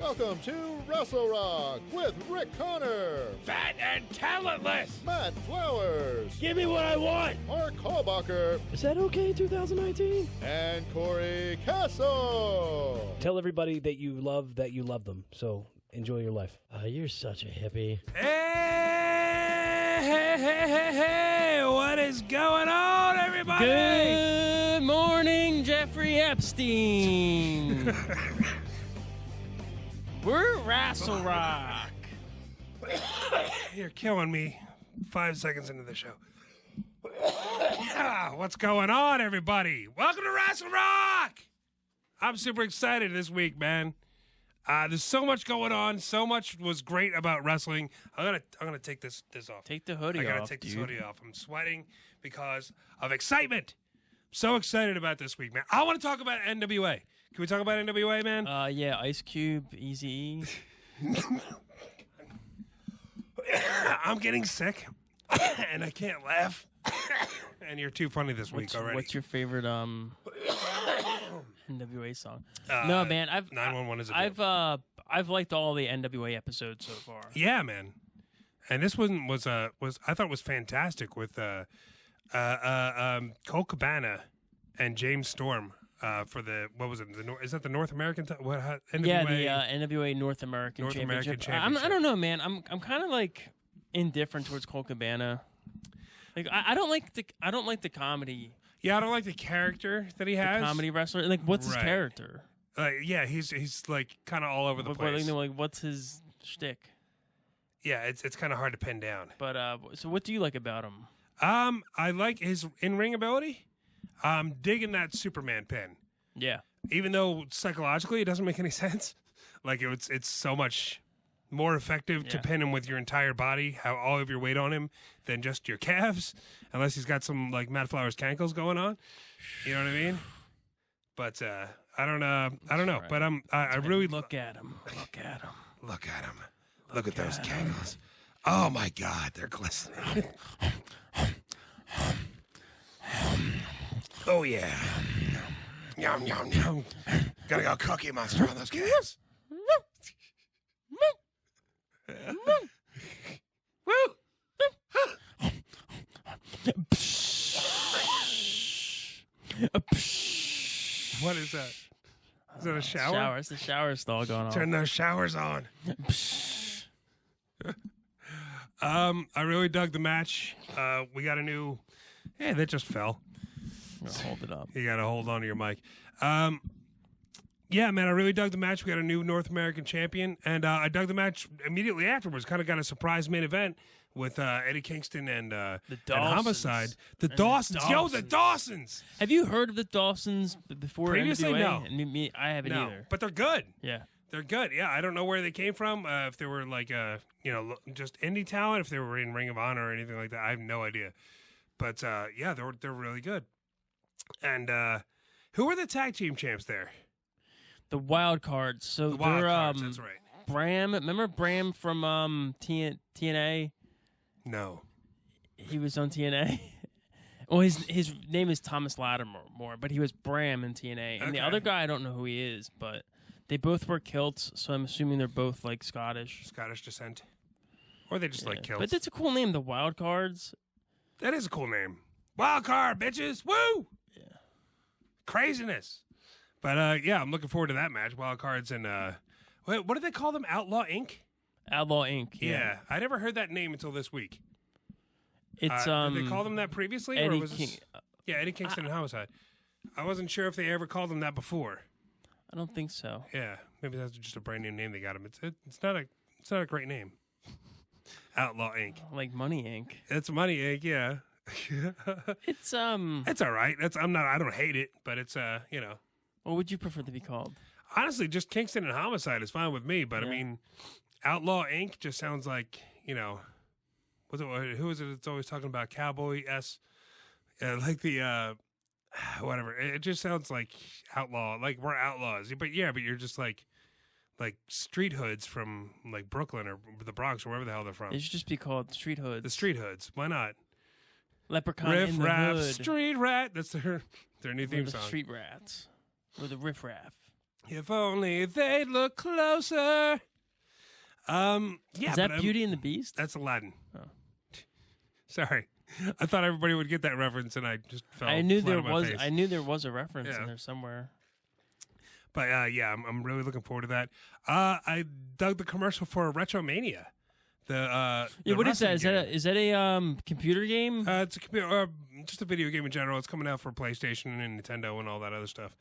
Welcome to Rassle Rock with Rick Connor, Fat and talentless! Matt Flowers, Give me what I want! Mark Hallbacher, Is that okay, 2019? and Corey Castle. Tell everybody that you love them. So enjoy your life. You're such a hippie. Hey, what is going on, everybody? Good morning, Jeffrey Epstein. We're Rassle Rock. You're killing me 5 seconds into the show. What's going on, everybody? Welcome to Rassle Rock! I'm super excited this week, man. There's so much going on. So much was great about wrestling. I'm gonna take this off. Take the hoodie off, I gotta take this dude. hoodie off. I'm sweating because of excitement. So excited about this week, man. I want to talk about NWA. Can we talk about NWA, man? Yeah, Ice Cube, Eazy-E. I'm getting sick, and I can't laugh. And you're too funny this week already. What's your favorite NWA song? No, man, 911 is a joke. I've liked all the NWA episodes so far. Yeah, man. And this one was I thought was fantastic with Cole Cabana and James Storm for the is that the North American NWA? Yeah, the NWA North American Championship. I don't know, man. I'm kind of like indifferent towards Cole Cabana. Like I don't like the comedy. Yeah, I don't like the character that he has. The comedy wrestler. Like, what's his Right. character? Yeah, he's like kind of all over the place. Like, what's his shtick? Yeah, it's kind of hard to pin down. But so what do you like about him? I like his in-ring ability. I'm digging that Superman pin. Yeah. Even though psychologically it doesn't make any sense. Like it's so much more effective to pin him with your entire body, have all of your weight on him, than just your calves, unless he's got some like Matt Flowers cankles going on. You know what I mean? But I don't know. Right. But I really look at him. Look at him. Look at him. Look at those cankles. Oh my God, they're glistening. Oh yeah. Yum yum yum. Gotta go Cookie Monster on those calves. Woo! What is that? Is that a shower? It's the shower stall going on. Turn those showers on. I really dug the match. We got a new. Hey, that just fell. Hold it up. You got to hold on to your mic. Yeah, man, I really dug the match. We got a new North American champion, and I dug the match immediately afterwards. Kind of got a surprise main event with Eddie Kingston and Homicide. The Dawsons. Yo, the Dawsons. Have you heard of the Dawsons before? Previously, NWA? no. I haven't either. But they're good. Yeah. They're good. Yeah, I don't know where they came from. If they were like, just indie talent, if they were in Ring of Honor or anything like that, I have no idea. But yeah, they're really good. And who were the tag team champs there? The Wild Cards. So the Wild they're Cards, that's right. Bram. Remember Bram from TNA? No. He was on TNA. Well, his name is Thomas Lattimore, but he was Bram in TNA. And the other guy, I don't know who he is, but they both wear kilts, so I'm assuming they're both like Scottish descent. Or they just like kilts. But that's a cool name, the Wild Cards. That is a cool name. Wild Card, bitches. Woo! Yeah. Craziness. But yeah, I'm looking forward to that match. Wild Cards and what do they call them? Outlaw Inc. Outlaw Inc. Yeah, I never heard that name until this week. It's did they call them that previously, Eddie or was this... Yeah, Eddie Kingston and Homicide. I wasn't sure if they ever called them that before. I don't think so. Yeah, maybe that's just a brand new name they got them. It's not a great name. Outlaw Inc. Like Money Inc. It's Money Inc. Yeah. It's It's all right. I don't hate it, but it's What would you prefer to be called? Honestly, just Kingston and Homicide is fine with me, but I mean, Outlaw Inc. just sounds like, who is it that's always talking about Cowboy S? Like the, whatever. It just sounds like outlaw, like we're outlaws. But you're just like street hoods from like Brooklyn or the Bronx or wherever the hell they're from. It should just be called Street Hoods. The Street Hoods. Why not? Leprechaun Riff in the Raff, Hood. Street Rat. That's their new theme the song. Street Rats. Or the Riff Raff. If only they'd look closer. Yeah, Is that Beauty and the Beast? That's Aladdin. Oh. Sorry, I thought everybody would get that reference, and I just fell. I knew flat there on my was. face. I knew there was a reference Yeah. in there somewhere. But yeah, I'm really looking forward to that. I dug the commercial for Retromania. The What is that? wrestling Is that a computer game? game. It's a computer, just a video game in general. It's coming out for PlayStation and Nintendo and all that other stuff.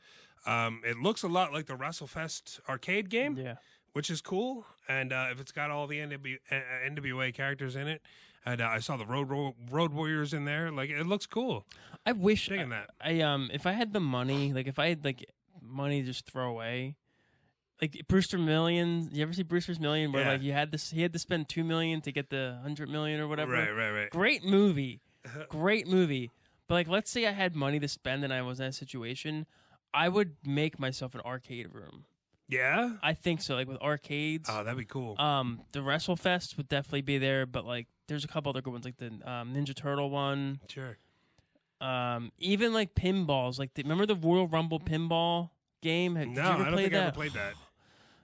It looks a lot like the WrestleFest arcade game, Yeah. which is cool. And if it's got all the NWA characters in it, and I saw the Road Warriors in there, like it looks cool. I wish Digging that. if I had the money, like if I had like money to just throw away, like Brewster Million. You ever see Brewster's Million, where Yeah. like he had to spend $2 million to get the $100 million or whatever. Right. Great movie, great movie. But like, let's say I had money to spend and I was in a situation, I would make myself an arcade room. Yeah. I think so. Like with arcades. Oh, that'd be cool. The WrestleFest would definitely be there, but like there's a couple other good ones, like the Ninja Turtle one. Sure. Even like pinballs. Like remember the Royal Rumble pinball game? Did you ever I don't play think I that? ever played that.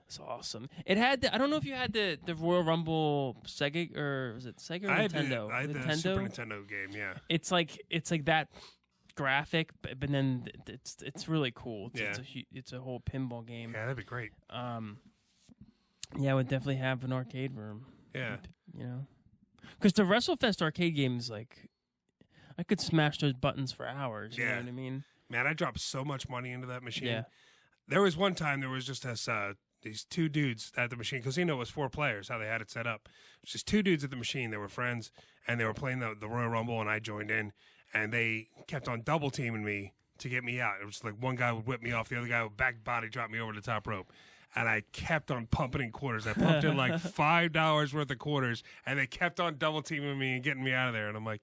It's awesome. It had. I don't know if you had the Royal Rumble Sega or was it Sega or I Nintendo? had the Nintendo. Super Nintendo game. Yeah. It's like that graphic, but then it's really cool. It's a whole pinball game. Yeah, that'd be great. Yeah, I would definitely have an arcade room. Yeah. You know, because the WrestleFest arcade game is like, I could smash those buttons for hours. You know what I mean? Man, I dropped so much money into that machine. Yeah. There was one time there was just these two dudes at the machine, because it was 4 players, how they had it set up. It was just 2 dudes at the machine. They were friends, and they were playing the Royal Rumble, and I joined in, and they kept on double teaming me to get me out. It was like one guy would whip me off, the other guy would back body drop me over the top rope. And I kept on pumping in quarters. I pumped in like $5 worth of quarters, and they kept on double teaming me and getting me out of there. And I'm like,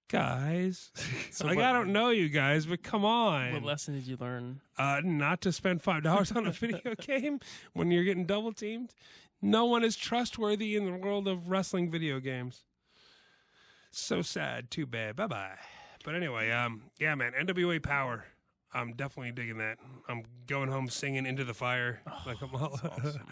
guys, So like, I don't know you guys, but come on. What lesson did you learn? Not to spend $5 on a video game when you're getting double teamed. No one is trustworthy in the world of wrestling video games. So sad. Too bad. Bye-bye. But anyway, yeah, man, NWA Power. I'm definitely digging that. I'm going home singing Into the Fire. Like I'm all Awesome.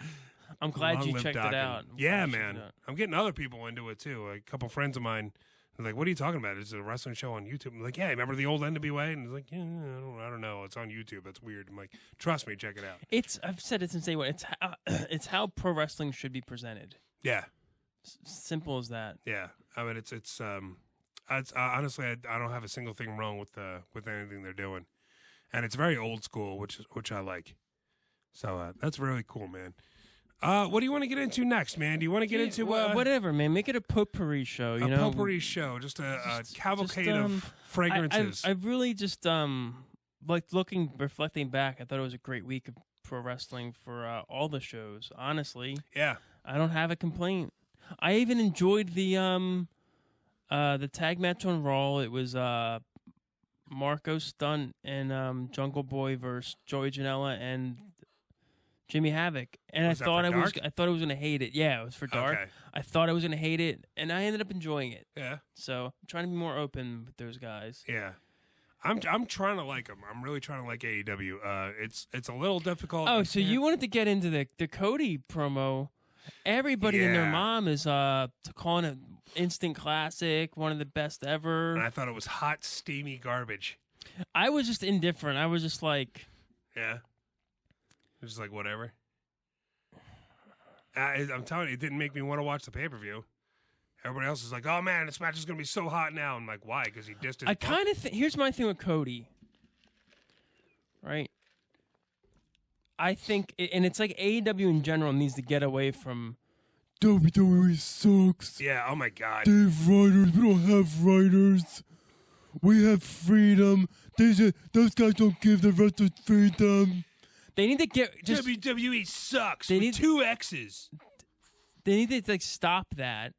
I'm glad Long you live checked Doc. it out. Yeah, man. I'm getting other people into it too. A couple friends of mine. They're like, what are you talking about? It's a wrestling show on YouTube. I'm like, yeah, remember the old NWA? And it's like, yeah, I don't know. It's on YouTube. That's weird. I'm like, trust me, check it out. I've said it since day one. It's how pro wrestling should be presented. Yeah, Simple as that. yeah. I mean, it's honestly, I don't have a single thing wrong with anything they're doing, and it's very old school, which I like. So that's really cool, man. What do you want to get into next, man? Do you want to get into whatever, man? Make it a potpourri show. You know, potpourri show, just a cavalcade of fragrances. I really just like reflecting back. I thought it was a great week of pro wrestling for all the shows. Honestly, yeah, I don't have a complaint. I even enjoyed the tag match on Raw. It was Marco Stunt and Jungle Boy versus Joey Janela and Jimmy Havoc, and Was I that thought for I was gonna hate it. Yeah, it was for dark. Okay. I thought I was gonna hate it, and I ended up enjoying it. Yeah, So I'm trying to be more open with those guys. yeah. I'm trying to like them. I'm really trying to like AEW. It's a little difficult. Oh, so you wanted to get into the Cody promo? Everybody and their Yeah. mom is calling it instant classic, one of the best ever. And I thought it was hot, steamy garbage. I was just indifferent. I was just like, Yeah. Just like whatever. I'm telling you, it didn't make me want to watch the pay-per-view. Everybody else is like, oh man, this match is going to be so hot now. I'm like, why? Because he dissed his I butt? kind of here's my thing with Cody. Right? I think, and it's like AEW in general needs to get away from WWE sucks. Yeah, oh my God. They have writers. We don't have writers. We have freedom. Those guys don't give the wrestlers freedom. They need to get just. WWE sucks. They With need- 2 X's. They need to like stop that.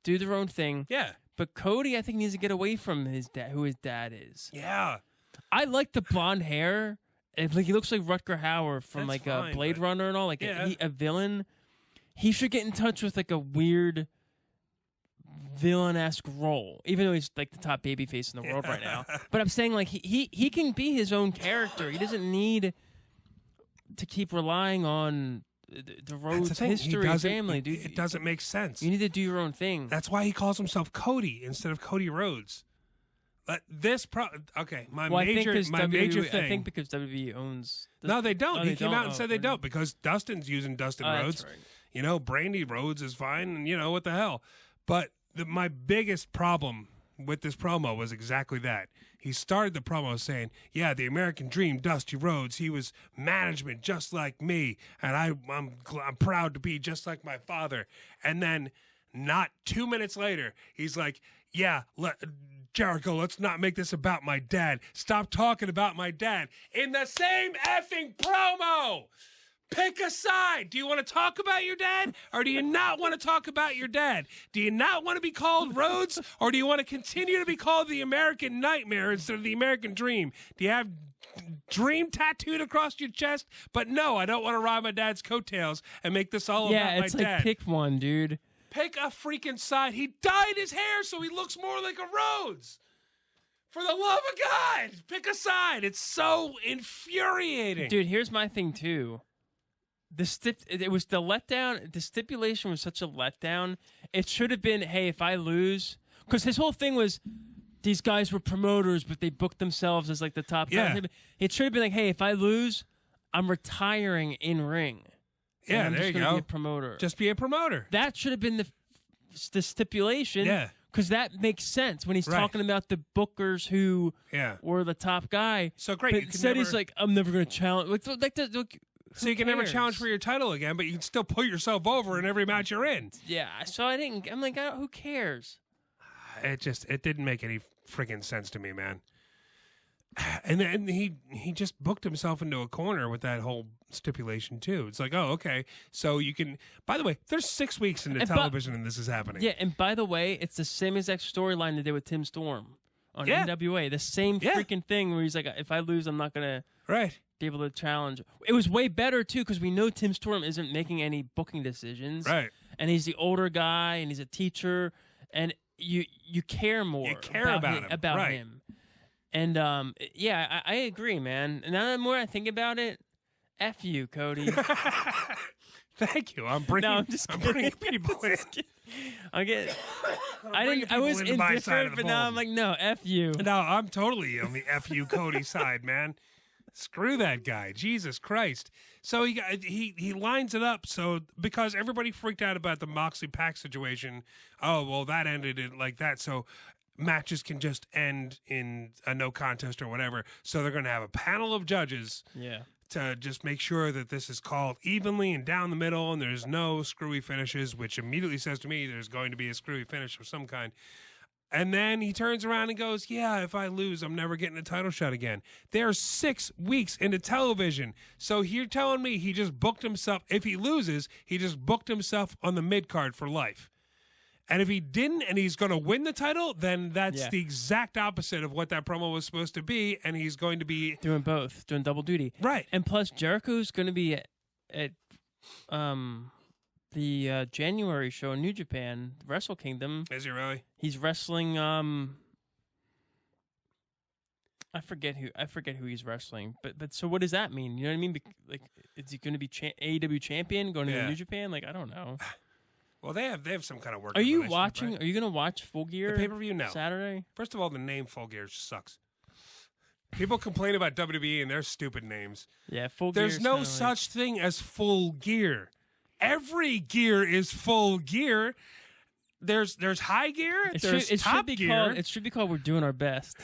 Do their own thing. Yeah. But Cody, I think, needs to get away from his dad, who his dad is. Yeah. I like the blonde hair. Like he looks like Rutger Hauer from That's like fine, Blade but- Runner and all. Like Yeah. a villain. He should get in touch with like a weird villain-esque role, even though he's like the top babyface in the world right now. But I'm saying like he can be his own character. He doesn't need to keep relying on the Rhodes That's the thing. history and family, dude. It doesn't make sense. You need to do your own thing. That's why he calls himself Cody instead of Cody Rhodes. But my major thing. I think because WWE owns. No, they don't. Oh, He came out and said they don't because Dustin's using Dustin Rhodes. That's right. You know, Brandy Rhodes is fine, and you know what the hell. But my biggest problem with this promo was exactly that. He started the promo saying, "Yeah, the American Dream, Dusty Rhodes. He was management just like me, and I'm proud to be just like my father." And then, not 2 minutes later, he's like, "Yeah, Jericho, let's not make this about my dad. Stop talking about my dad." In the same effing promo. Pick a side. Do you want to talk about your dad or do you not want to talk about your dad? Do you not want to be called Rhodes or do you want to continue to be called the American Nightmare instead of the American Dream? Do you have Dream tattooed across your chest? But no, I don't want to ride my dad's coattails and make this all about my dad. Yeah, it's like pick one, dude. Pick a freaking side. He dyed his hair so he looks more like a Rhodes. For the love of God, pick a side. It's so infuriating. Dude, here's my thing, too. It was the letdown. The stipulation was such a letdown. It should have been, hey, if I lose, because his whole thing was these guys were promoters, but they booked themselves as like the top guys. It should have been like, hey, if I lose, I'm retiring in ring. Yeah, I'm there just you gonna go. Be a promoter. Just be a promoter. That should have been the stipulation. Yeah. Because that makes sense when he's talking about the bookers who were the top guy. So great. But instead he's like, I'm never going to challenge. So you can never challenge for your title again, but you can still put yourself over in every match you're in. Yeah, so I'm like, who cares? It didn't make any freaking sense to me, man. And then he just booked himself into a corner with that whole stipulation too. It's like, oh, okay. So you can, by the way, there's 6 weeks into television and this is happening. Yeah, and by the way, it's the same exact storyline they did with Tim Storm on NWA. The same freaking thing where he's like, if I lose, I'm not going to be able to challenge. It was way better too because we know Tim Storm isn't making any booking decisions. Right. And he's the older guy and he's a teacher and you care more. You care about him. And I agree, man. And now the more I think about it, F you, Cody. Thank you. I'm bringing people in. I was indifferent, but now I'm like, no, F you. No, I'm totally on the F you Cody side, man. Screw that guy. Jesus Christ. So he lines it up so because everybody freaked out about the Moxley Pac situation. Oh, well, that ended it like that. So matches can just end in a no contest or whatever. So they're going to have a panel of judges to just make sure that this is called evenly and down the middle and there's no screwy finishes, which immediately says to me there's going to be a screwy finish of some kind. And then he turns around and goes, yeah, if I lose, I'm never getting a title shot again. They're 6 weeks into television. So you're telling me he just booked himself. If he loses, he just booked himself on the mid-card for life. And if he didn't and he's going to win the title, then that's the exact opposite of what that promo was supposed to be. And he's going to be doing both, doing double duty. Right. And plus, Jericho's going to be at the January show in New Japan, Wrestle Kingdom. Is he really? He's wrestling. I forget who he's wrestling. But so what does that mean? You know what I mean? Like, is he going to be AEW champion going to New Japan? Like, I don't know. Well, they have some kind of work. Are you watching? Right? Are you going to watch Full Gear? The pay-per-view? No. Saturday. First of all, the name Full Gear sucks. People complain about WWE and their stupid names. Yeah, Full Gear. There's no such thing as Full Gear. Every gear is Full Gear. There's high gear. There's top gear. It should be called We're Doing Our Best.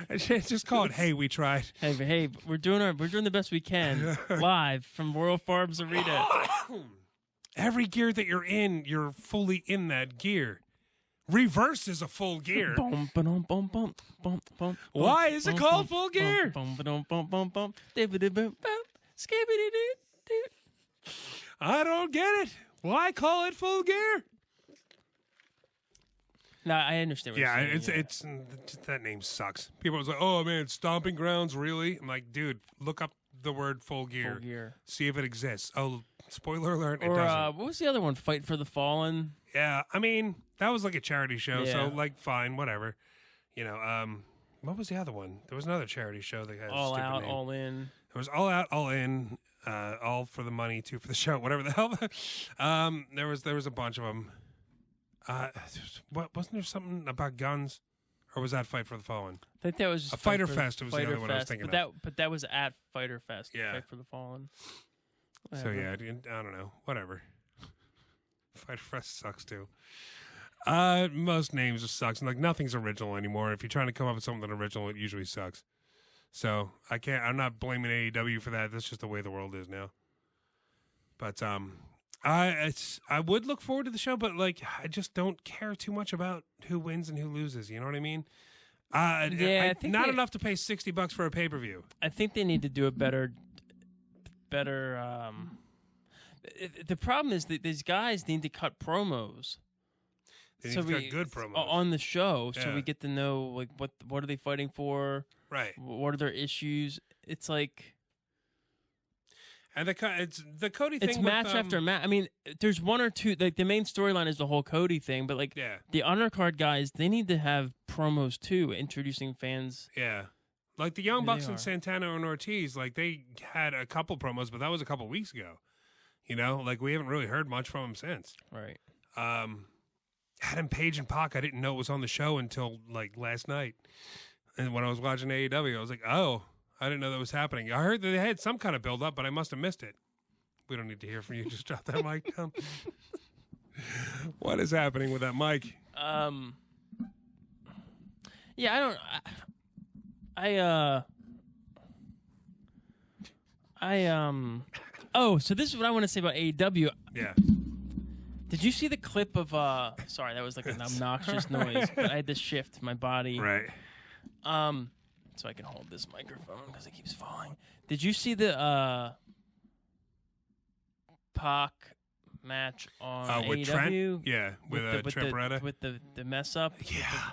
It's just called Hey, We Tried. Hey, we're doing the best we can live from Royal Farms Arena. Every gear that you're in, you're fully in that gear. Reverse is a full gear. Why is it called Full Gear? I don't get it. Why call it Full Gear? No, I understand what you're saying. It's that name sucks. People are like, oh man, Stomping Grounds, really? I'm like, dude, look up the word Full Gear. Full Gear. See if it exists. Oh, spoiler alert, it or, doesn't. What was the other one? Fight for the Fallen? Yeah, I mean, that was like a charity show, so like fine, whatever. You know, what was the other one? There was another charity show that had All a stupid Out, name. All In. There was All Out, All In, All for the Money, Two for the Show, whatever the hell. There was a bunch of them. Wasn't there something about guns, or was that Fight for the Fallen? I think that was just a Fighter Fest. It was the other one I was thinking of. But that was at Fighter Fest. Yeah. Fight for the Fallen. Whatever. So yeah, I don't know. Whatever. Fighter Fest sucks too. Most names just sucks. Like nothing's original anymore. If you're trying to come up with something original, it usually sucks. So I'm not blaming AEW for that. That's just the way the world is now. But I would look forward to the show, but like I just don't care too much about who wins and who loses. You know what I mean? I think not enough to pay $60 for a pay-per-view. I think they need to do a better. The problem is that these guys need to cut promos. They need to cut good promos on the show, so we get to know like what are they fighting for, right? What are their issues? It's like, and it's the Cody thing. It's match after match. I mean, there's one or two. Like the main storyline is the whole Cody thing, but like the undercard guys, they need to have promos too, introducing fans. Yeah. Like the Young Bucks and Santana and Ortiz, like they had a couple promos, but that was a couple weeks ago. You know, like we haven't really heard much from them since. Right. Adam Page and Pac, I didn't know it was on the show until like last night. And when I was watching AEW, I was like, oh, I didn't know that was happening. I heard that they had some kind of build up, but I must have missed it. We don't need to hear from you. Just drop that mic down. What is happening with that mic? Yeah, I don't. Oh, so this is what I want to say about AEW. Yeah. Did you see the clip of sorry, that was like an obnoxious noise, but I had to shift my body. Right. So I can hold this microphone because it keeps falling. Did you see the Pac match on with AEW? Trent? Yeah, with Trent Beretta. With the mess up? Yeah.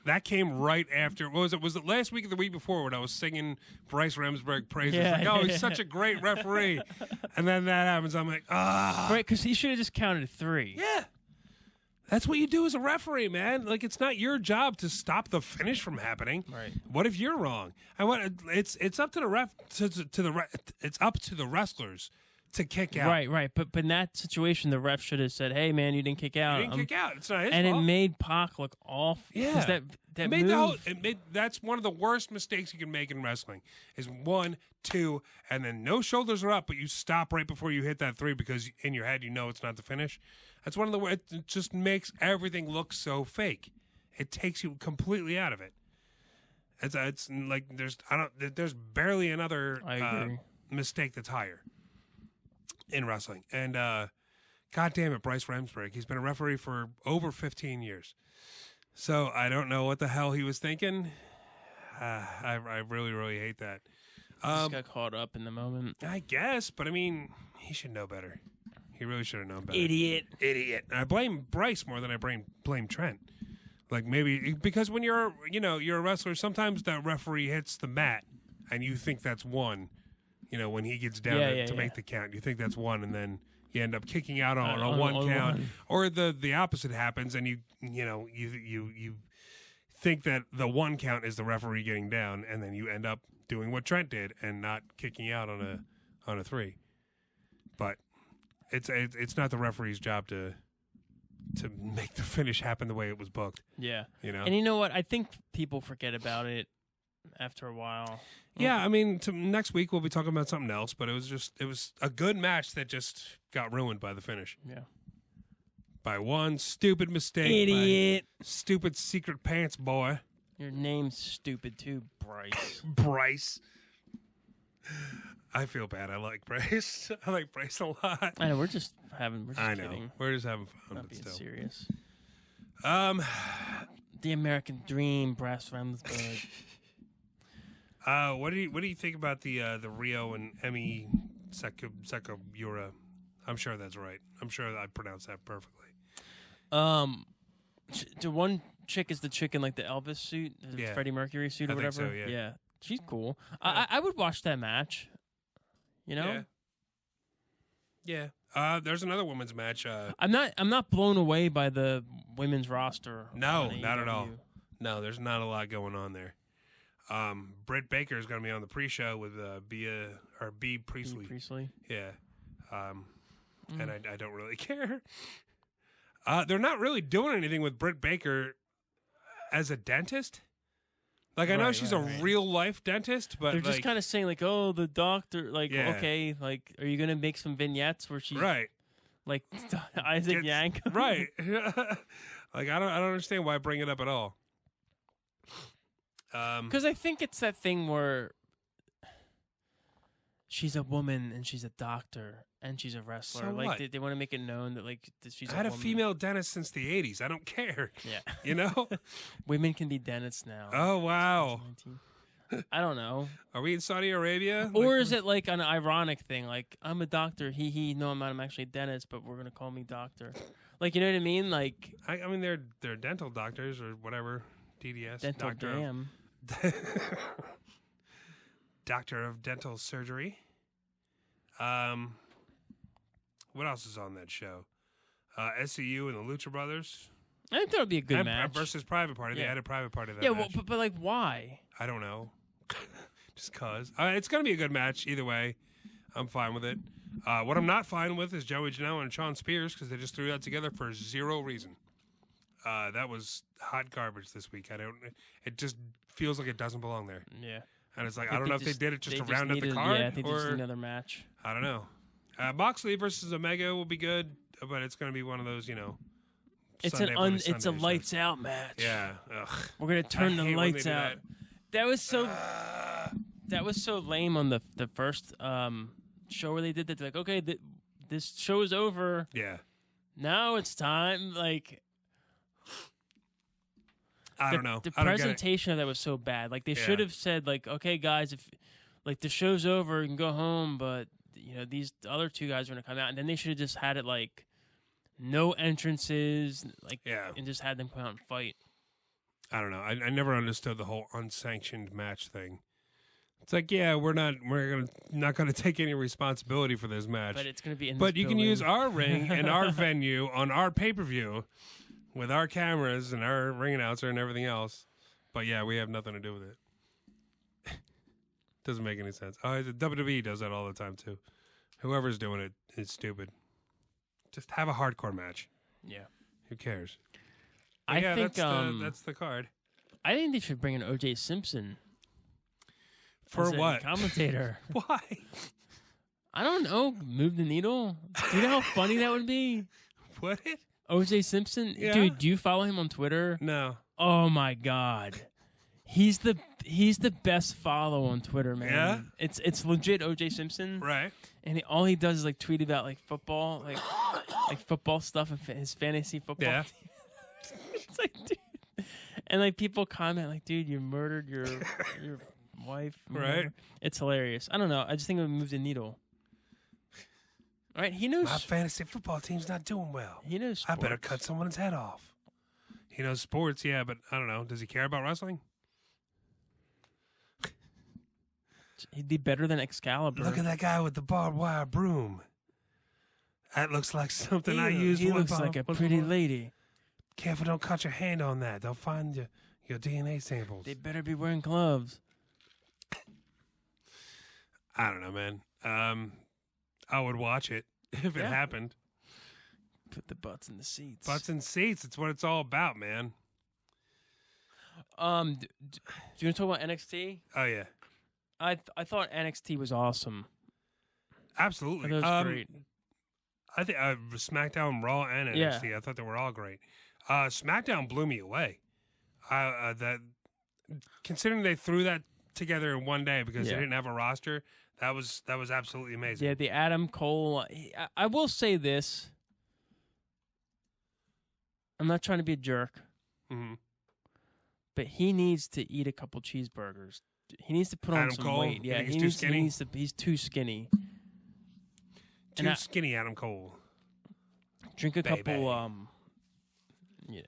That came right after. What was it? Was it last week or the week before when I was singing Bryce Remsburg praises? Yeah, like, oh, he's such a great referee. And then that happens. I'm like, ah. Right, because he should have just counted 3. Yeah. That's what you do as a referee, man. Like, it's not your job to stop the finish from happening. Right. What if you're wrong? It's up to the ref. It's up to the wrestlers to kick out. Right. But in that situation, the ref should have said, "Hey, man, you didn't kick out." You didn't kick out. It's not his and fault. it made Pac look off. Yeah. That move. That's one of the worst mistakes you can make in wrestling. Is 1, 2, and then no shoulders are up, but you stop right before you hit that 3 because in your head you know it's not the finish. That's one of the. It just makes everything look so fake. It takes you completely out of it. It's like there's barely another mistake that's higher in wrestling. And God damn it, Bryce Remsburg. He's been a referee for over 15 years. So I don't know what the hell he was thinking. I really, really hate that. Just got caught up in the moment. I guess, but I mean, he should know better. He really should have known better. Idiot. I blame Bryce more than I blame Trent. Like maybe because when you're a wrestler, sometimes that referee hits the mat and you think that's one. You know, when he gets down to make the count, you think that's one, and then you end up kicking out on a one count, or the opposite happens, and you think that the 1 count is the referee getting down, and then you end up doing what Trent did and not kicking out on a 3. But it's not the referee's job to make the finish happen the way it was booked. Yeah, you know. And you know what? I think people forget about it after a while. Yeah, I mean, next week we'll be talking about something else, but it was a good match that just got ruined by the finish. Yeah. By one stupid mistake. Idiot. Stupid secret pants boy. Your name's stupid too, Bryce. Bryce. I feel bad. I like Bryce. I like Bryce a lot. I know, we're just kidding. We're just having fun. Not being serious. The American Dream, Brass Remsburg. What do you think about the Rio and Emi Sekabura? I'm sure that's right. I'm sure I pronounced that perfectly. The one chick is the chick in like the Elvis suit, the Freddie Mercury suit or whatever. I think so, yeah. She's cool. Yeah. I would watch that match. You know? Yeah. There's another women's match. I'm not blown away by the women's roster. No, not at all. No, there's not a lot going on there. Britt Baker is going to be on the pre-show with B. Priestley. Yeah. And I don't really care. They're not really doing anything with Britt Baker as a dentist. Like, I know she's a real-life dentist, but they're just kind of saying, like, oh, the doctor, like, okay, like, are you going to make some vignettes where she's, like, Isaac Yank? Right. Like, I don't understand why bring it up at all. Because I think it's that thing where she's a woman and she's a doctor and she's a wrestler. So like they want to make it known that like that she's. I had a female dentist since the '80s. I don't care. Yeah, you know, women can be dentists now. Oh wow. I don't know. Are we in Saudi Arabia? Or is it like an ironic thing? Like, I'm a doctor. He. No, I'm not. I'm actually a dentist, but we're gonna call me doctor. Like, you know what I mean? Like, I mean, they're dental doctors or whatever. DDS. Dental doctor dam. Doctor of dental surgery. What else is on that show? SCU and the Lucha Brothers. I think that would be a good match. Versus Private Party. They had a Private Party that match. Well, but like, why? I don't know. Just cause. It's going to be a good match either way. I'm fine with it. What I'm not fine with is Joey Janela and Sean Spears because they just threw that together for zero reason. That was hot garbage this week. It just feels like it doesn't belong there. Yeah. And it's like, I don't know if they did it just to round up the card. Yeah, I think just another match. I don't know. Moxley versus Omega will be good, but it's going to be one of those, you know. It's a lights out match. Yeah. Ugh. We're gonna turn the lights out. That was so lame on the first show where they did that. They're like, okay, this show is over. Yeah. Now it's time. Like, I don't know. The presentation of that was so bad. Like, they should have said, like, okay, guys, if like the show's over, you can go home, but you know these other two guys are gonna come out, and then they should have just had it like. No entrances, and just had them come out and fight. I don't know. I never understood the whole unsanctioned match thing. It's like, yeah, we're not gonna take any responsibility for this match, but it's gonna be. But you can use our ring and our venue on our pay-per-view with our cameras and our ring announcer and everything else. But yeah, we have nothing to do with it. Doesn't make any sense. Oh, the WWE does that all the time too. Whoever's doing it is stupid. Just have a hardcore match. Yeah. Who cares? I think that's the card. I think they should bring in O.J. Simpson. For what? Commentator. Why? I don't know. Move the needle. Do you know how funny that would be? Would it? O.J. Simpson? Yeah. Dude, do you follow him on Twitter? No. Oh my God. He's the best follow on Twitter, man. Yeah? It's legit O.J. Simpson. Right. And all he does is like tweet about like football, like football stuff and his fantasy football. Yeah. It's like, dude, and like people comment like, dude, you murdered your wife. Right. It's hilarious. I don't know. I just think it would move the needle. All right. He knows my fantasy football team's not doing well. He knows sports. I better cut someone's head off. He knows sports, yeah, but I don't know. Does he care about wrestling? He'd be better than Excalibur. Look at that guy with the barbed wire broom. That looks like something I used. He looks like a pretty lady. Careful, don't cut your hand on that. They'll find your DNA samples. They better be wearing gloves. I don't know, man. I would watch it if it happened. Put the butts in the seats. Butts in seats. It's what it's all about, man. Do you want to talk about NXT? Oh, yeah. I thought NXT was awesome. Absolutely. I thought it was great. I think SmackDown, Raw, and NXT. I thought they were all great. SmackDown blew me away. That considering they threw that together in one day because they didn't have a roster, that was absolutely amazing. Yeah, the Adam Cole. I will say this. I'm not trying to be a jerk, but he needs to eat a couple cheeseburgers. He needs to put on some weight. Yeah, he's too skinny. He's too skinny. Too skinny, Adam Cole. Drink a couple.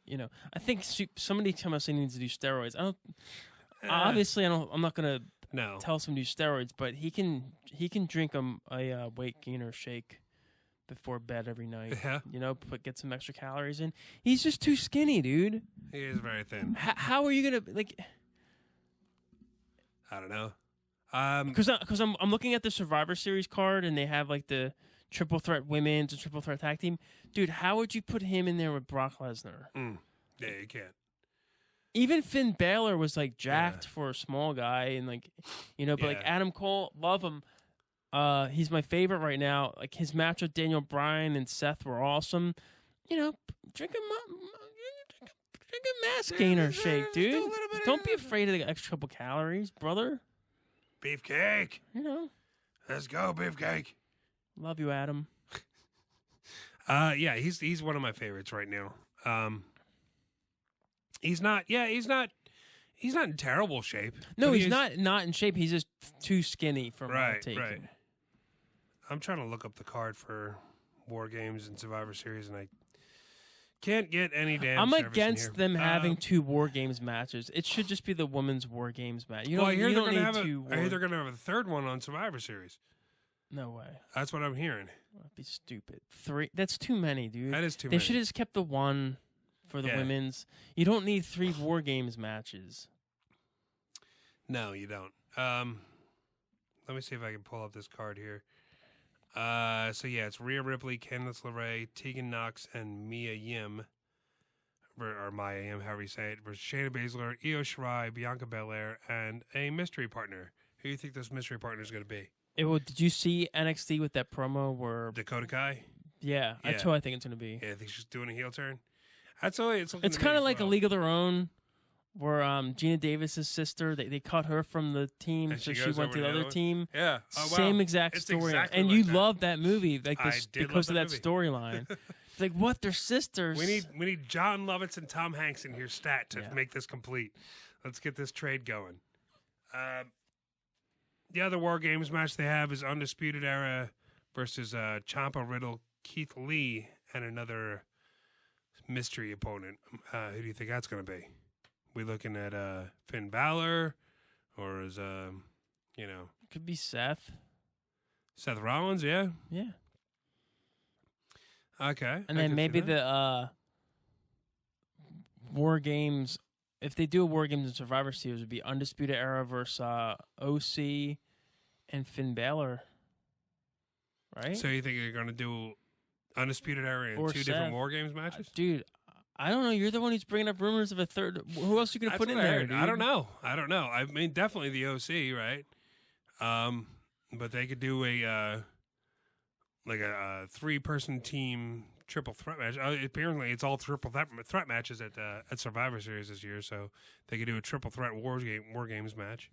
You know, I think somebody tell us he needs to do steroids. Obviously, I'm not gonna tell him to do steroids, but he can drink a weight gainer shake before bed every night. Yeah. You know, get some extra calories in. He's just too skinny, dude. He is very thin. How are you gonna like? I don't know. Because I'm looking at the Survivor Series card, and they have like the triple threat women's and triple threat tag team. Dude, how would you put him in there with Brock Lesnar? Yeah, you can't. Even Finn Balor was like jacked for a small guy, and like, but like Adam Cole, love him. He's my favorite right now. Like his match with Daniel Bryan and Seth were awesome. Drink a mass gainer shake, dude. Don't be afraid of the extra couple calories, brother. Beefcake. Let's go, Beefcake. Love you, Adam. Yeah, he's one of my favorites right now. He's not in terrible shape. No, he's not in shape. He's just too skinny for my taking. Right. I'm trying to look up the card for War Games and Survivor Series, and I can't get any damn. I'm against them having 2 War Games matches. It should just be the women's War Games match. I hear they're going to have a third one on Survivor Series. No way. That's what I'm hearing. That'd be stupid. 3. That's too many, dude. That is too many. They should have just kept the one for the women's. You don't need 3 War Games matches. No, you don't. Let me see if I can pull up this card here. It's Rhea Ripley, Candice LeRae, Tegan Knox, and Mia Yim, or Maya Yim, however you say it, versus Shayna Baszler, Io Shirai, Bianca Belair, and a mystery partner. Who do you think this mystery partner is going to be? Did you see NXT with that promo where Dakota Kai? Yeah, that's who I think it's going to be. Yeah, I think she's doing a heel turn. That's all. It's kind of like a League of Their Own, where Gina Davis's sister, they cut her from the team, so she went to the other team. Yeah, same exact story. Exactly and like you that. love that movie, because of that storyline. It's like, what? They're sisters. We need John Lovitz and Tom Hanks in here to make this complete. Let's get this trade going. The other War Games match they have is Undisputed Era versus Ciampa, Riddle, Keith Lee, and another mystery opponent. Who do you think that's going to be? We looking at Finn Balor, or is could be Seth Rollins? Yeah. Okay. And then maybe the War Games. If they do a War Games and Survivor Series, it would be Undisputed Era versus OC and Finn Balor. Right? So you think you're going to do Undisputed Era in 2 different War Games matches? Dude, I don't know. You're the one who's bringing up rumors of a third. Who else are you going to put in there, dude? I don't know. I mean, definitely the OC, right? But they could do a 3-person team triple threat match. Apparently, it's all triple threat matches at Survivor Series this year, so they could do a triple threat War Games match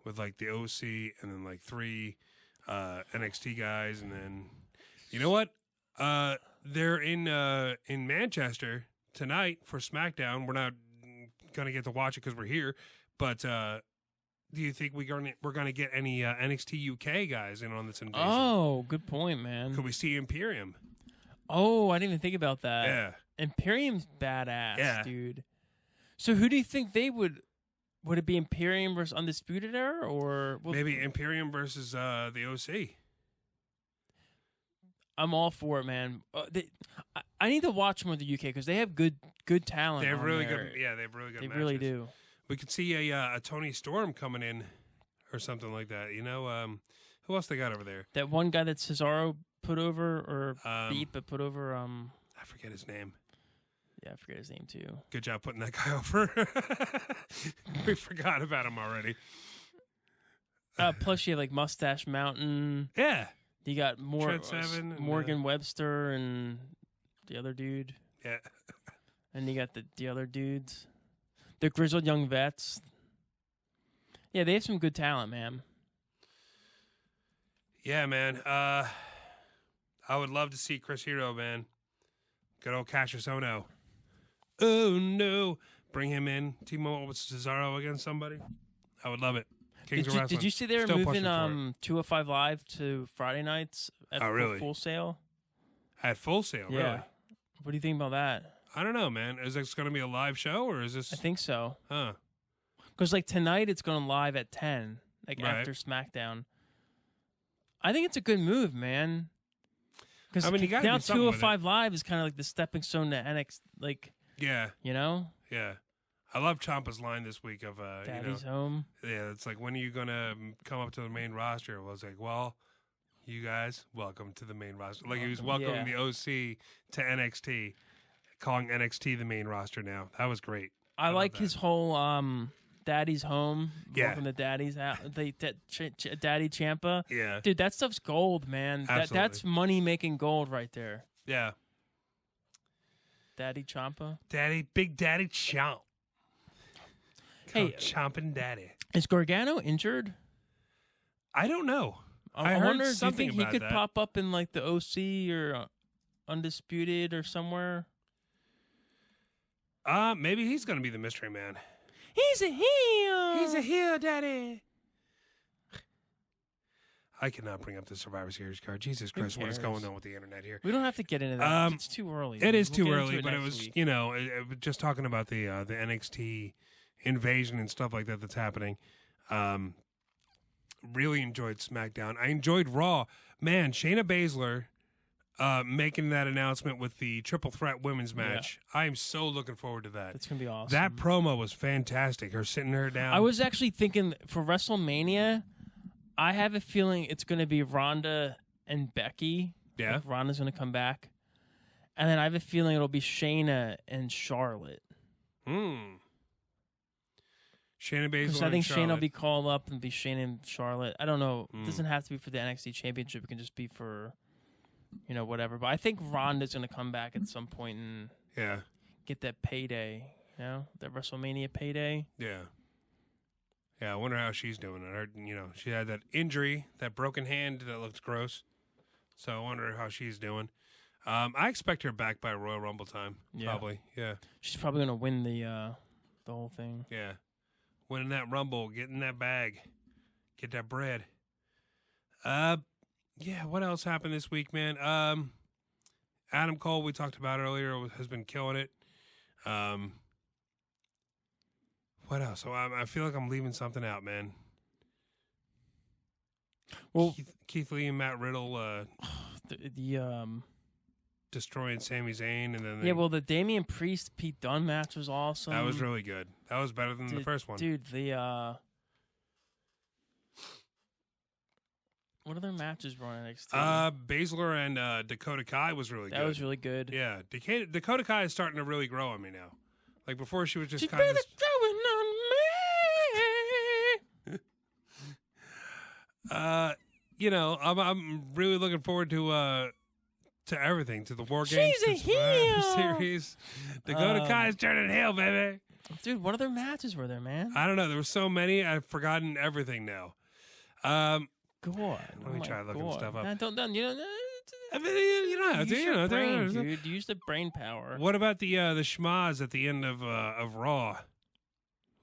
with like the OC and then like 3 NXT guys, and then you know what? They're in Manchester tonight for SmackDown. We're not gonna get to watch it because we're here, but do you think we're gonna get any NXT UK guys in on this invasion? Oh, good point, man. Could we see Imperium? Oh, I didn't even think about that. Yeah. Imperium's badass, dude. So who do you think they would it be Imperium versus Undisputed Era, or maybe Imperium versus the OC? I'm all for it, man. I need to watch more of the UK because they have good talent. They have really good. Yeah, they have really good. They matches. really do. We could see a Tony Storm coming in, or something like that. Who else they got over there? That one guy that Cesaro put over, or beat, but put over. I forget his name. Yeah, I forget his name too. Good job putting that guy over. We forgot about him already. Plus, you have like Mustache Mountain. Yeah. You got Seven, Morgan Webster and the other dude. Yeah. And you got the other dudes. The grizzled young vets. Yeah, they have some good talent, man. Yeah, man. I would love to see Chris Hero, man. Good old Cassius Ohno. Oh, no. Bring him in. Team up with Cesaro against somebody. I would love it. Kings of Wrestling. Did you see they were moving 205 Live to Friday nights at Full Sail? At Full Sail, yeah. Really? What do you think about that? I don't know, man. Is this going to be a live show, or is this... I think so. Huh. Because, like, tonight it's going live at 10, after SmackDown. I think it's a good move, man. Because now 205 Live is kind of like the stepping stone to NXT, like... Yeah. You know? Yeah. I love Ciampa's line this week of Daddy's home. Yeah, it's like, when are you gonna come up to the main roster? Well, I was like, well, you guys, welcome to the main roster. Like, he was welcoming the OC to NXT, calling NXT the main roster now. That was great. I like his whole Daddy's home. Yeah. Welcome to Daddy's house. Daddy Ciampa. Yeah. Dude, that stuff's gold, man. That's money making gold right there. Yeah. Daddy Ciampa. Big Daddy Chomp. Hey, Chomping Daddy. Is Gargano injured? I don't know. I heard wonder. Do you something think he about could that. pop up in like the OC or Undisputed or somewhere? Maybe he's gonna be the mystery man. He's a heel. He's a heel, Daddy. I cannot bring up the Survivor Series card. Jesus Christ, what is going on with the internet here? We don't have to get into that. It's too early. It is too We'll get early, into but it next was, week. just talking about the NXT invasion and stuff like that that's happening. Really enjoyed SmackDown. I enjoyed Raw. Man, Shayna Baszler making that announcement with the triple threat women's match. Yeah. I am so looking forward to that. It's going to be awesome. That promo was fantastic. Her sitting her down. I was actually thinking for WrestleMania, I have a feeling it's going to be Ronda and Becky. Yeah. Like Ronda's going to come back. And then I have a feeling it'll be Shayna and Charlotte. Shayna Baszler. Because I think and Charlotte. Shayna will be called up and be Shayna and Charlotte. I don't know. It doesn't have to be for the NXT Championship. It can just be for, whatever. But I think Ronda's going to come back at some point and get that payday. That WrestleMania payday. Yeah. Yeah, I wonder how she's doing. I heard, she had that injury, that broken hand that looked gross. So I wonder how she's doing. I expect her back by Royal Rumble time. Yeah. Probably. Yeah. She's probably going to win the whole thing. Yeah. Winning that Rumble, getting that bag, get that bread. Yeah, what else happened this week, man? Adam Cole, we talked about earlier, has been killing it. What else? So I feel like I'm leaving something out, man. Well, Keith Lee and Matt Riddle the destroying Sami Zayn, and then the Damian Priest Pete Dunne match was awesome. that was really good. That was better than the first one, dude. What other matches were on NXT? Baszler and Dakota Kai was really good. That was really good. Yeah, Dakota Kai is starting to really grow on me now. Like before, she was just She kind of. better growing on me. I'm really looking forward to everything, to the War Games, She's a heel. series. Dakota Kai is turning heel, baby. Dude, what other matches were there, man? I don't know. There were so many. I've forgotten everything now. God. Let me try looking stuff up. Don't I mean, you know, use your brain, dude. Use the brain power. What about the schmaz at the end of Raw?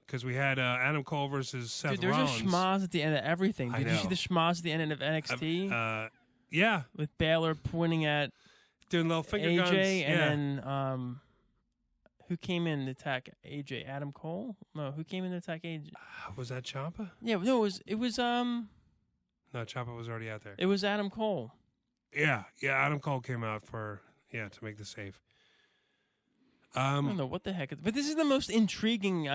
Because we had Adam Cole versus Seth Dude, there's Rollins. a schmaz at the end of everything. I Did you know. see the schmaz at the end of NXT? Yeah. With Baylor pointing at Doing little finger AJ, guns. and then who came in to attack AJ? Adam Cole? No, who came in to attack AJ? Was that Ciampa? Yeah, no, it was No, Ciampa was already out there. it was Adam Cole. Yeah, Adam Cole came out to make the save. I don't know what the heck, but this is the most intriguing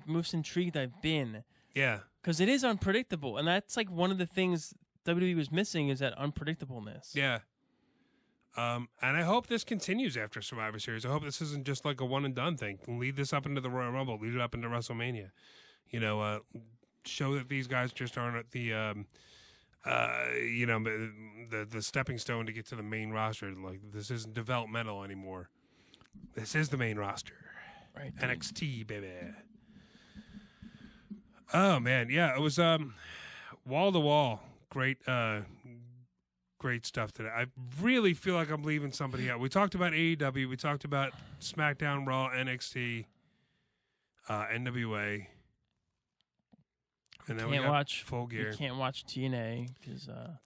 most intrigued I've been. Yeah, because it is unpredictable, and that's like one of the things WWE was missing is that unpredictableness. Yeah. And I hope this continues after Survivor Series. I hope this isn't just like a one and done thing. Lead this up into the Royal Rumble. Lead it up into WrestleMania. Show that these guys just aren't the stepping stone to get to the main roster. Like, this isn't developmental anymore. This is the main roster. Right. NXT, baby. Oh man, yeah, it was wall to wall. Great stuff today. I really feel like I'm leaving somebody out. We talked about AEW. We talked about SmackDown, Raw, NXT, NWA. And then we got watch Full Gear. You can't watch TNA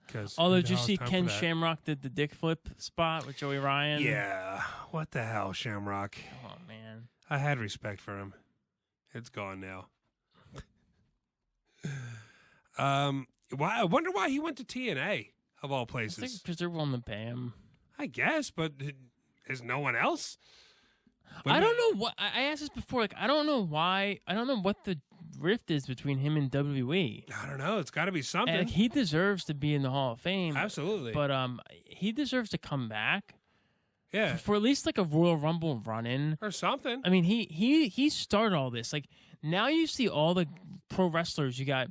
because. Although, did you see Ken Shamrock did the dick flip spot with Joey Ryan? Yeah. What the hell, Shamrock? Oh man. I had respect for him. It's gone now. I wonder why he went to TNA of all places. Because they're willing to pay him. I guess, but is no one else? I don't know what I asked this before. Like, I don't know why. I don't know what the rift is between him and WWE. I don't know. It's got to be something. And, like, he deserves to be in the Hall of Fame. Absolutely. But he deserves to come back. Yeah. For at least like a Royal Rumble run-in or something. I mean, he started all this. Like, now you see all the pro wrestlers. You got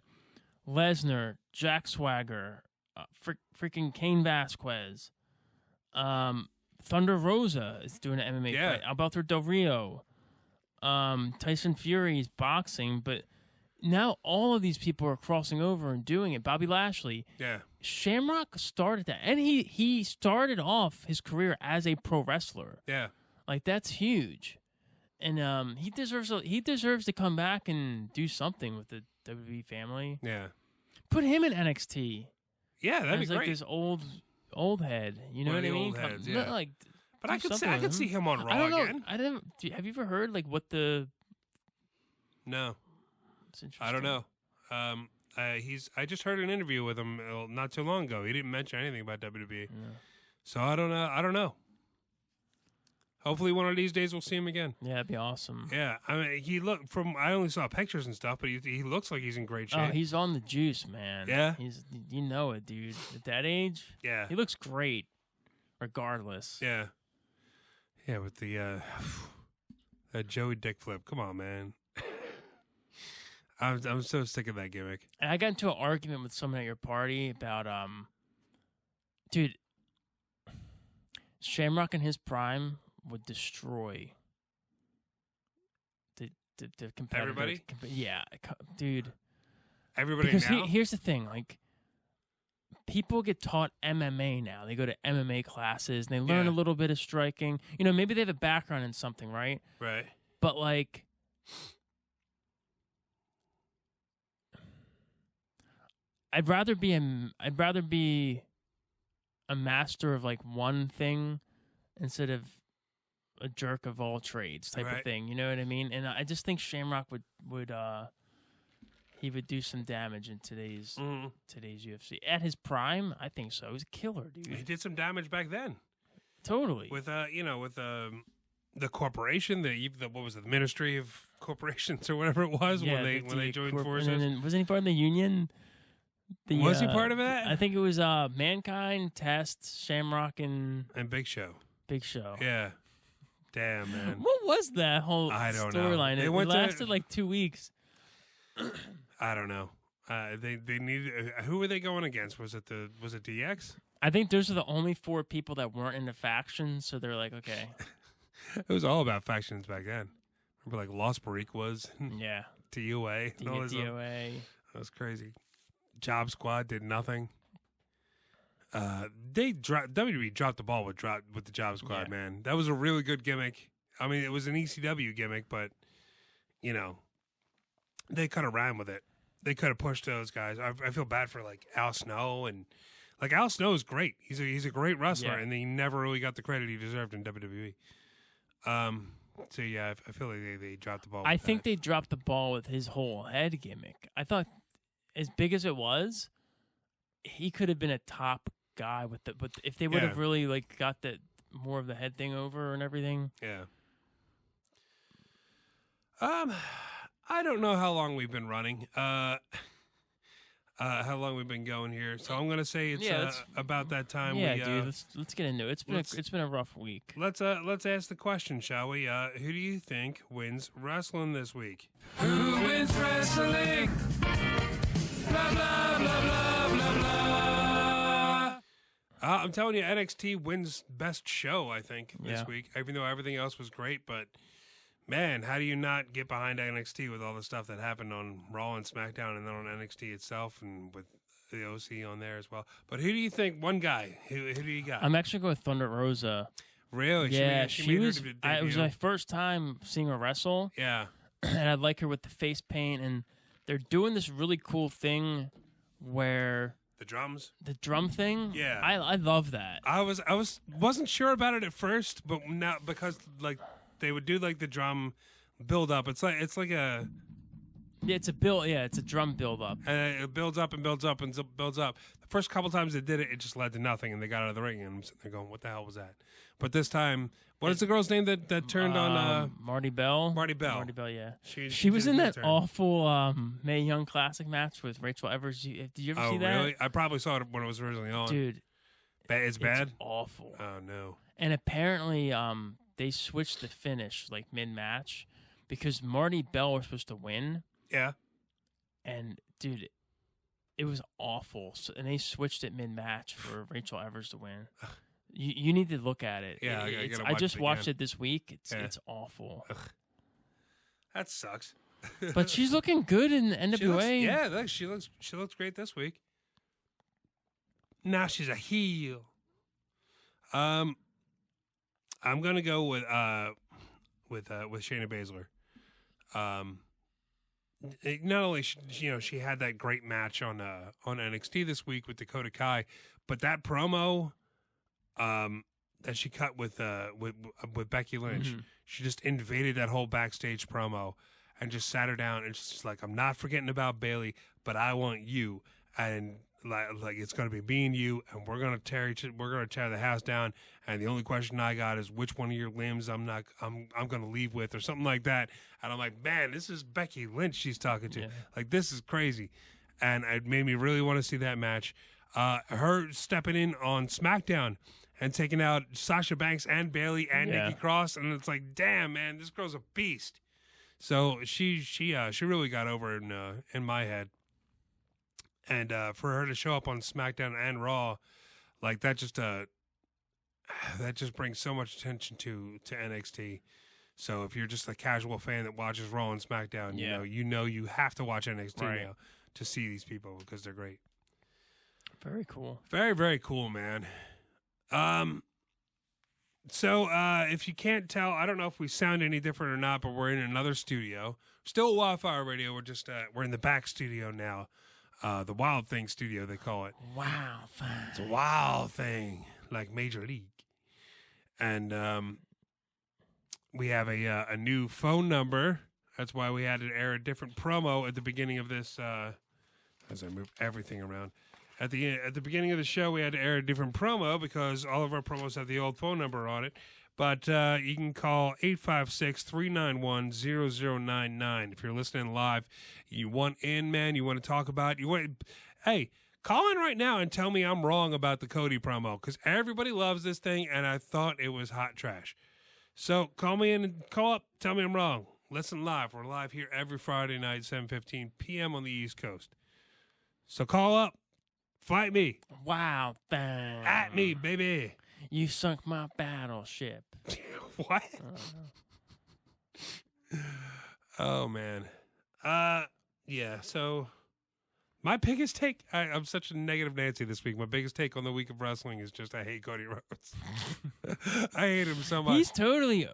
Lesnar, Jack Swagger, freaking Kane Vasquez, Thunder Rosa is doing an MMA fight. Alberto Del Rio, Tyson Fury's boxing, but now all of these people are crossing over and doing it. Bobby Lashley. Yeah. Shamrock started that. And he started off his career as a pro wrestler. Yeah. Like, that's huge. And he deserves to come back and do something with the WWE family. Yeah. Put him in NXT. Yeah, that'd be like great. This old head. You know what I mean? Old heads, yeah. Like, but I could see him on Raw I don't know. again. Have you ever heard like what the? No. It's interesting. I don't know. I just heard an interview with him not too long ago. He didn't mention anything about WWE. Yeah. So I don't know. Hopefully one of these days we'll see him again. Yeah, that'd be awesome. Yeah, I mean, I only saw pictures and stuff, but he looks like he's in great shape. Oh, he's on the juice, man. Yeah? You know it, dude. At that age, yeah, he looks great regardless. Yeah. Yeah, with the that Joey dick flip. Come on, man. I'm so sick of that gimmick. And I got into an argument with someone at your party about dude, Shamrock in his prime would destroy the competitor. Everybody? Yeah, dude. Everybody because now? Here's the thing, like, people get taught MMA now. They go to MMA classes, and they learn a little bit of striking. You know, maybe they have a background in something, right? Right. But, like, I'd rather be a master of, like, one thing instead of a jerk of all trades type of thing. You know what I mean? And I just think Shamrock would he would do some damage in today's UFC. At his prime, I think so. He was a killer, dude. He did some damage back then. Totally. With the corporation, the what was it, the Ministry of Corporations or whatever it was when they joined forces. And then, wasn't he part of the union? Was he part of that? I think it was Mankind, Test, Shamrock, and Big Show. Big Show. Yeah. Damn, man. What was that whole storyline? It lasted like 2 weeks. I don't know. They needed. Who were they going against? Was it DX? I think those are the only 4 people that weren't in the faction, so they're like, okay. It was all about factions back then. Remember, like Los Boricuas? Yeah. DOA. DOA. That was crazy. Job Squad did nothing. WWE dropped the ball with the Job Squad, man. That was a really good gimmick. I mean, it was an ECW gimmick, but you know, they could have ran with it. They could have pushed those guys. I feel bad for like Al Snow, and like Al Snow is great. He's a great wrestler, and he never really got the credit he deserved in WWE. So yeah, I feel like they dropped the ball. I think they dropped the ball with his whole head gimmick. I thought, as big as it was, he could have been a top guy with the. But if they would have really like got that more of the head thing over and everything. Yeah. I don't know how long we've been running. How long we've been going here. So I'm gonna say it's about that time. Yeah, dude. Let's get into it. It's been a rough week. Let's ask the question, shall we? Who do you think wins wrestling this week? Who wins wrestling? Blah blah blah blah blah blah. I'm telling you, NXT wins best show. I think this week, even though everything else was great, but. Man, how do you not get behind NXT with all the stuff that happened on Raw and SmackDown and then on NXT itself and with the OC on there as well? But who do you think, one guy, who do you got? I'm actually going with Thunder Rosa. Really? Yeah, she was, it was my first time seeing her wrestle. Yeah. And I like her with the face paint, and they're doing this really cool thing where... The drums? The drum thing? Yeah. I love that. I wasn't sure about it at first, but now, because, like... They would do like the drum build up. It's like a Yeah, it's a build. Yeah, it's a drum build up. And it builds up and builds up and builds up. The first couple times they did it, it just led to nothing, and they got out of the ring, and I'm sitting there going, "What the hell was that?" But this time, what is the girl's name that turned on? Marty Bell. Marty Bell. Marty Bell. Yeah. She was did in a that good turn. awful Mae Young Classic match with Rachel Evers. Did you ever see that? Oh, really? I probably saw it when it was originally on. Dude, It's bad? It's awful. Oh, no. And apparently, they switched the finish like mid-match because Marty Bell was supposed to win. Yeah. And dude, it was awful. So, and they switched it mid-match for Rachel Evers to win. You need to look at it. Yeah, I just watched it this week. It's awful. Ugh. That sucks. But she's looking good in the NWA. She looks great this week. Now she's a heel. I'm gonna go with Shayna Baszler. Not only she had that great match on NXT this week with Dakota Kai, but that promo that she cut with Becky Lynch, she just invaded that whole backstage promo and just sat her down and just like, I'm not forgetting about Bayley, but I want you, and like it's gonna be me and you, and we're gonna tear the house down, and the only question I got is which one of your limbs I'm gonna leave with, or something like that. And I'm like, man, this is Becky Lynch she's talking to. Yeah. Like, this is crazy. And it made me really want to see that match. Her stepping in on SmackDown and taking out Sasha Banks and Bayley and Nikki Cross, and it's like, damn, man, this girl's a beast. So she really got over in my head. And for her to show up on SmackDown and Raw, like that just brings so much attention to NXT. So if you're just a casual fan that watches Raw and SmackDown, you have to watch NXT now to see these people because they're great. Very cool. Very, very cool, man. So if you can't tell, I don't know if we sound any different or not, but we're in another studio. Still at Wildfire Radio. We're just we're in the back studio now. The Wild Thing studio, they call it. Wow. It's a wild thing, like Major League. And we have a new phone number. That's why we had to air a different promo at the beginning of this. As I move everything around, at the beginning of the show, we had to air a different promo because all of our promos have the old phone number on it. But you can call 856-391-0099 if you're listening live. You want in, man. You want to talk about. Hey, call in right now and tell me I'm wrong about the Cody promo because everybody loves this thing, and I thought it was hot trash. So call me in and call up. Tell me I'm wrong. Listen live. We're live here every Friday night, 7:15 p.m. on the East Coast. So call up. Fight me. Wow. Bang. At me, baby. You sunk my battleship. What? Oh, man. Yeah, so my biggest take, I'm such a negative Nancy this week. My biggest take on the week of wrestling is just I hate Cody Rhodes. I hate him so much. He's totally,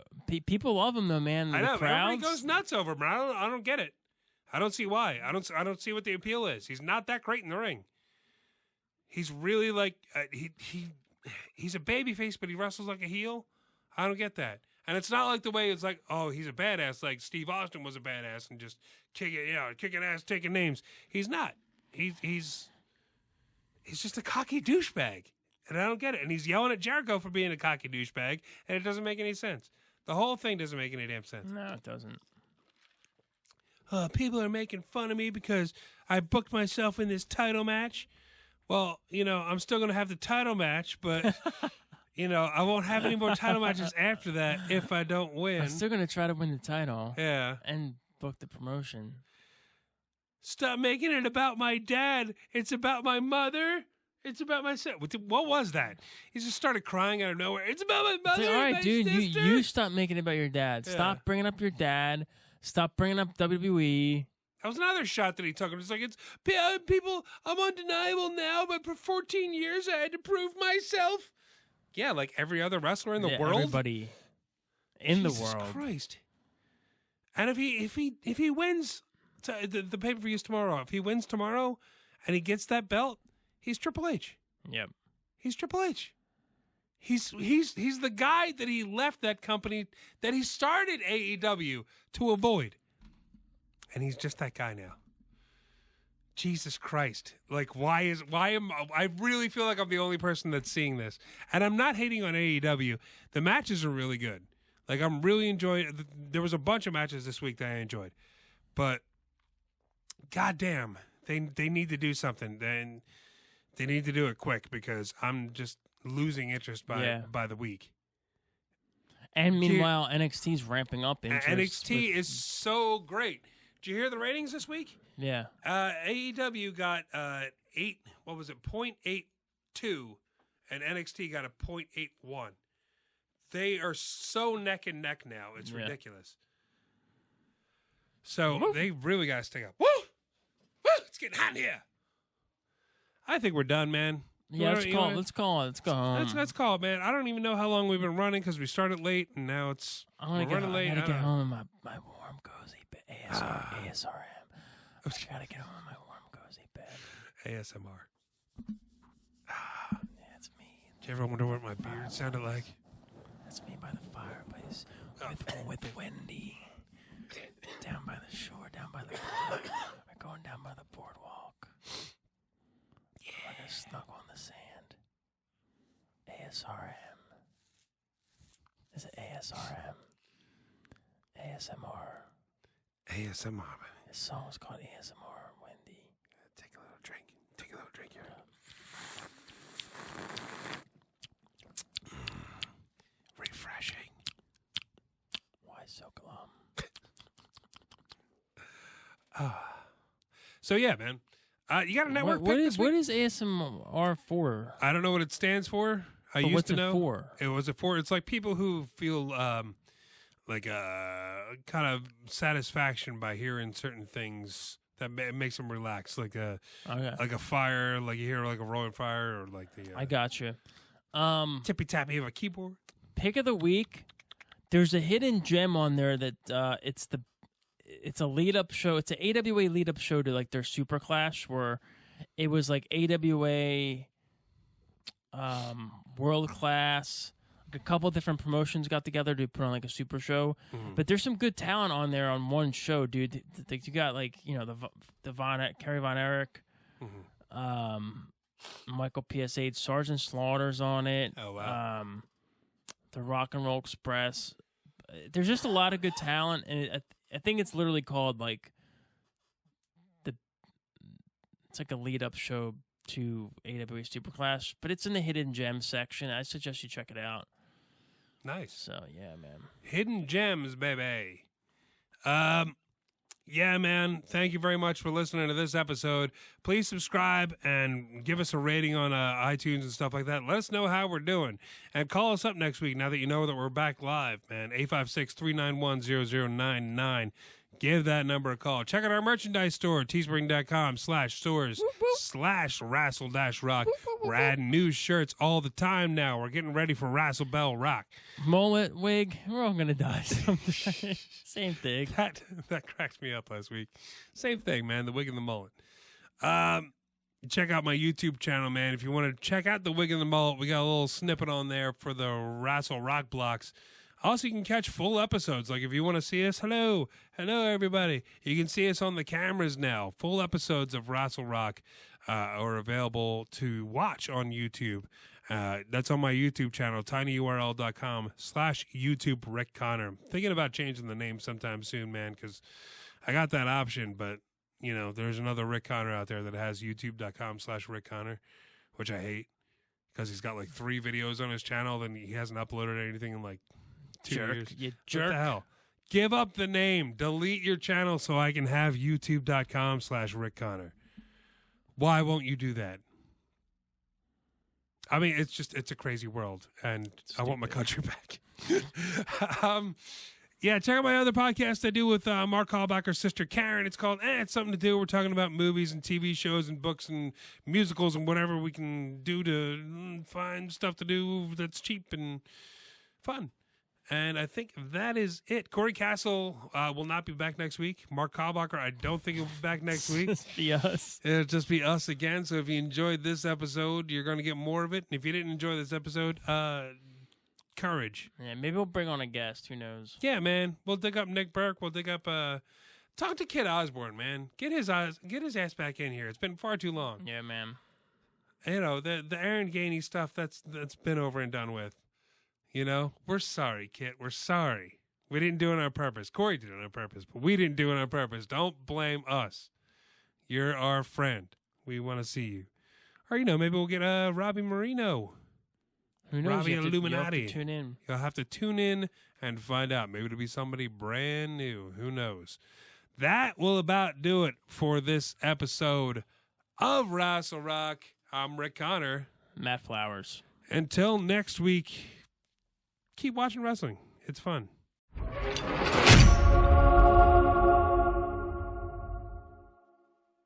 people love him though, man. I know, the everybody crowds goes nuts over him. I don't get it. I don't see why. I don't see what the appeal is. He's not that great in the ring. He's really like he's a babyface, but he wrestles like a heel. I don't get that. And it's not like the way it's like, oh, he's a badass, like Steve Austin was a badass and just kicking ass, taking names. He's not. He's just a cocky douchebag, and I don't get it. And he's yelling at Jericho for being a cocky douchebag, and it doesn't make any sense. The whole thing doesn't make any damn sense. No, it doesn't. People are making fun of me because I booked myself in this title match. Well, I'm still going to have the title match, but, I won't have any more title matches after that if I don't win. I'm still going to try to win the title. Yeah. And book the promotion. Stop making it about my dad. It's about my mother. It's about my son. What was that? He just started crying out of nowhere. It's about my mother. All right, my dude, sister. you stop making it about your dad. Yeah. Stop bringing up your dad. Stop bringing up WWE. That was another shot that he took. It's like, it's people, I'm undeniable now, but for 14 years I had to prove myself. Yeah, like every other wrestler in the world. Everybody in Jesus the world. Christ. And if he wins the pay-per-view is tomorrow. If he wins tomorrow and he gets that belt, he's Triple H. Yep. He's Triple H. He's the guy that he left that company that he started AEW to avoid. and he's just that guy now. Jesus Christ. Like, I really feel like I'm the only person that's seeing this. And I'm not hating on AEW. The matches are really good. Like, I'm really enjoying, there was a bunch of matches this week that I enjoyed. But, goddamn, they need to do something. Then they need to do it quick because I'm just losing interest by the week. And meanwhile, NXT's ramping up interest. NXT is so great. Did you hear the ratings this week? Yeah. AEW got 0.82, and NXT got a 0.81. They are so neck and neck now. It's ridiculous. So they really got to stick up. Woo! Woo! It's getting hot in here. I think we're done, man. Yeah, let's call it. Let's go home. Let's call it, man. I don't even know how long we've been running because we started late, and now we're running late. I gotta get home in my warm, cozy bed. ASRM. I gotta get home in my warm, cozy bed. ASMR. Yeah, it's me. Did you ever wonder what my beard sounded like? That's me by the fireplace with Wendy. Down by the shore, down by the park. We're going down by the boardwalk. Yeah. We're gonna snuggle in the sand. ASRM. Is it ASRM? ASMR. ASMR. This song is called ASMR, Wendy. Take a little drink. Take a little drink here. Refreshing. Why so glum? So yeah, man. You got a network pick this week? What is ASMR for? I don't know what it stands for. I used what's to know. It for? It was for. It's like people who feel like kind of satisfaction by hearing certain things that makes them relax, like a fire, like you hear like a roaring fire, or like the. I got you. Tippy tappy of a keyboard. Pick of the week. There's a hidden gem on there that it's a lead up show. It's an AWA lead up show to like their Super Clash, where it was like AWA, World Class. Like a couple different promotions got together to put on like a super show. Mm-hmm. But there's some good talent on there on one show, dude. You got like Kerry Von Erich, Michael PS8, Sergeant Slaughter's on it. Oh wow. The Rock and Roll Express. There's just a lot of good talent, and I think it's literally called like it's like a lead up show to AWA Super Clash, but it's in the hidden gems section. I suggest you check it out. Nice. So yeah, man. Hidden gems, baby. Yeah, man. Thank you very much for listening to this episode. Please subscribe and give us a rating on iTunes and stuff like that. Let us know how we're doing. And call us up next week now that you know that we're back live, man. 856-391-0099. Give that number a call. Check out our merchandise store, teespring.com/stores/Rassle-Rock. We're adding new shirts all the time now. We're getting ready for Rassle Bell Rock. Mullet, wig, we're all going to die someday. Same thing. That cracked me up last week. Same thing, man, the wig and the mullet. Check out my YouTube channel, man. If you want to check out the wig and the mullet, we got a little snippet on there for the Rassle Rock blocks. Also, you can catch full episodes. Like, if you want to see us, hello, everybody. You can see us on the cameras now. Full episodes of Rassle Rock are available to watch on YouTube. That's on my YouTube channel, tinyurl.com/YouTube Rick Connor. I'm thinking about changing the name sometime soon, man, because I got that option. But, you know, there's another Rick Connor out there that has youtube.com/Rick Connor, which I hate because he's got like 3 videos on his channel and he hasn't uploaded anything in like 2 years. You jerk. What the hell? Give up the name. Delete your channel so I can have youtube.com/Rick Connor. Why won't you do that? I mean, it's a crazy world, and I want my country back. Yeah, check out my other podcast I do with Mark Hallbacker's sister Karen. It's called It's Something to Do. We're talking about movies and TV shows and books and musicals and whatever we can do to find stuff to do that's cheap and fun. And I think that is it. Corey Castle will not be back next week. Mark Hallbacher, I don't think he'll be back next week. Just be us. It'll just be us again. So if you enjoyed this episode, you're going to get more of it. And if you didn't enjoy this episode, courage. Yeah, maybe we'll bring on a guest. Who knows? Yeah, man. We'll dig up Nick Burke. We'll dig up Talk to Kid Osborne, man. Get his ass back in here. It's been far too long. Yeah, man. You know, the Aaron Gainey stuff that's been over and done with. You know, we're sorry, Kit. We're sorry. We didn't do it on purpose. Corey did it on purpose, but we didn't do it on purpose. Don't blame us. You're our friend. We want to see you. Or, you know, maybe we'll get Robbie Marino. Who knows? Robbie Illuminati. You'll have to tune in. You'll have to tune in and find out. Maybe it'll be somebody brand new. Who knows? That will about do it for this episode of Rassle Rock. I'm Rick Connor. Matt Flowers. Until next week, keep watching wrestling. It's fun.